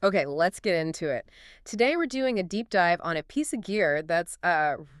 Okay, let's get into it. Today we're doing a deep dive on a piece of gear that's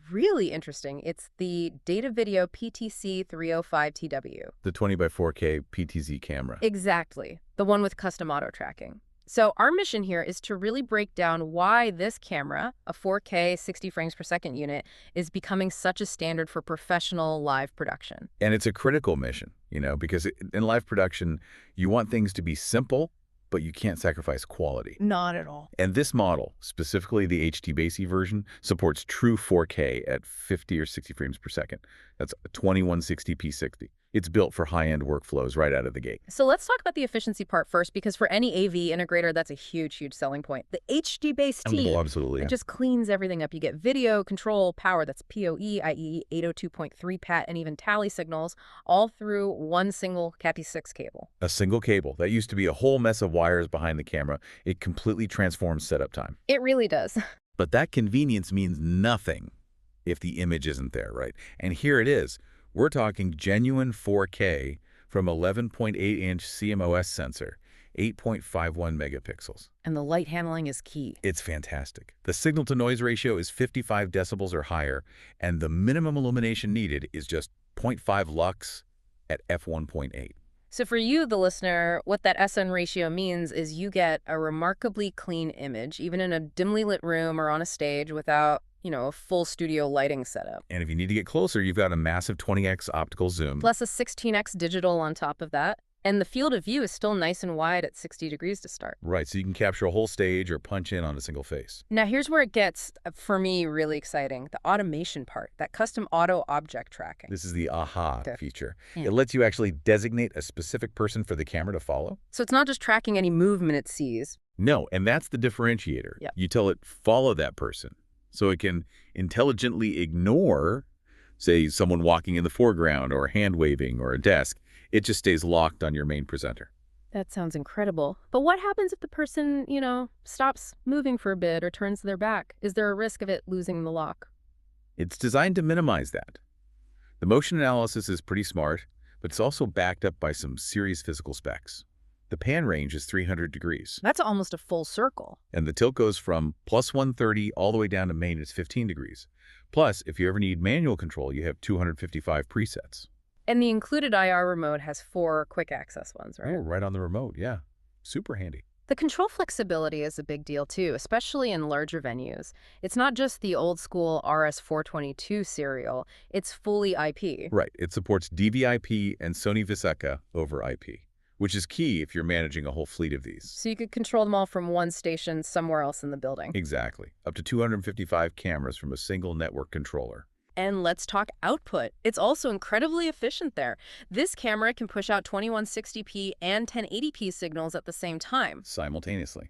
really interesting. It's the Datavideo PTC-305TW. The 20 by 4K PTZ camera. Exactly, the one with custom auto tracking. So our mission here is to really break down why this camera, a 4K 60 frames per second unit, is becoming such a standard for professional live production. And it's a critical mission, because in live production, you want things to be simple, but you can't sacrifice quality. Not at all. And this model, specifically the HDBaseT version, supports true 4K at 50 or 60 frames per second. That's a 2160p60. It's built for high-end workflows right out of the gate. So let's talk about the efficiency part first, because for any AV integrator, that's a huge, huge selling point. The HDBaseT, Oh, absolutely. it just cleans everything up. You get video, control, power, that's PoE, i.e. 802.3 PAT, and even tally signals, all through one single Cat6 cable. A single cable. That used to be a whole mess of wires behind the camera. It completely transforms setup time. It really does. But that convenience means nothing if the image isn't there, right? And here it is. We're talking genuine 4K from 11.8-inch CMOS sensor, 8.51 megapixels. And the light handling is key. It's fantastic. The signal-to-noise ratio is 55 decibels or higher, and the minimum illumination needed is just 0.5 lux at f1.8. So for you, the listener, what that SN ratio means is you get a remarkably clean image, even in a dimly lit room or on a stage without, a full studio lighting setup. And if you need to get closer, you've got a massive 20x optical zoom. Plus a 16x digital on top of that. And the field of view is still nice and wide at 60 degrees to start. Right, so you can capture a whole stage or punch in on a single face. Now here's where it gets, for me, really exciting. The automation part, that custom auto object tracking. This is the AHA feature. Yeah. It lets you actually designate a specific person for the camera to follow. So it's not just tracking any movement it sees. No, and that's the differentiator. Yep. You tell it, follow that person. So it can intelligently ignore, say, someone walking in the foreground or hand waving or a desk. It just stays locked on your main presenter. That sounds incredible. But what happens if the person, stops moving for a bit or turns their back? Is there a risk of it losing the lock? It's designed to minimize that. The motion analysis is pretty smart, but it's also backed up by some serious physical specs. The pan range is 300 degrees. That's almost a full circle. And the tilt goes from plus 130 all the way down to main is 15 degrees. Plus, if you ever need manual control, you have 255 presets. And the included IR remote has 4 quick access ones, right? Oh, right on the remote, yeah. Super handy. The control flexibility is a big deal too, especially in larger venues. It's not just the old school RS422 serial, it's fully IP. Right, it supports DVI-IP and Sony Viseka over IP, which is key if you're managing a whole fleet of these. So you could control them all from one station somewhere else in the building. Exactly. Up to 255 cameras from a single network controller. And let's talk output. It's also incredibly efficient there. This camera can push out 2160p and 1080p signals at the same time. Simultaneously.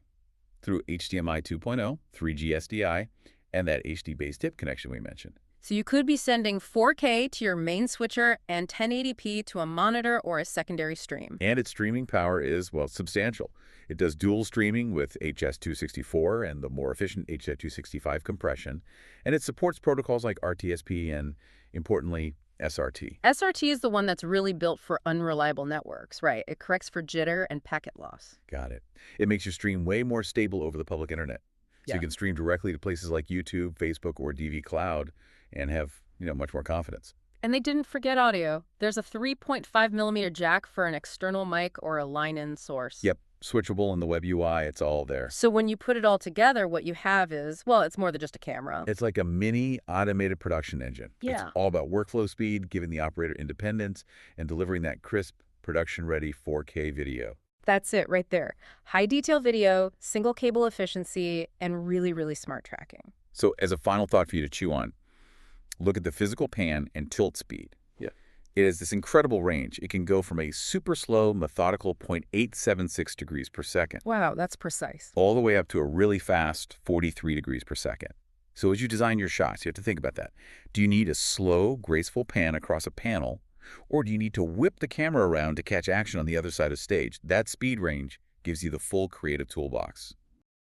Through HDMI 2.0, 3G SDI, and that HDBaseT connection we mentioned. So you could be sending 4K to your main switcher and 1080p to a monitor or a secondary stream. And its streaming power is, well, substantial. It does dual streaming with HS264 and the more efficient HS265 compression. And it supports protocols like RTSP and, importantly, SRT. SRT is the one that's really built for unreliable networks, right? It corrects for jitter and packet loss. Got it. It makes your stream way more stable over the public internet. So you can stream directly to places like YouTube, Facebook, or DV Cloud and have, much more confidence. And they didn't forget audio. There's a 3.5 millimeter jack for an external mic or a line-in source. Yep, switchable in the web UI, it's all there. So when you put it all together, what you have is, well, it's more than just a camera. It's like a mini automated production engine. Yeah. It's all about workflow speed, giving the operator independence, and delivering that crisp, production-ready 4K video. That's it right there. High detail video, single cable efficiency, and really, really smart tracking. So as a final thought for you to chew on, look at the physical pan and tilt speed. Yeah. It has this incredible range. It can go from a super slow, methodical 0.876 degrees per second. Wow, that's precise. All the way up to a really fast 43 degrees per second. So as you design your shots, you have to think about that. Do you need a slow, graceful pan across a panel, or do you need to whip the camera around to catch action on the other side of stage? That speed range gives you the full creative toolbox.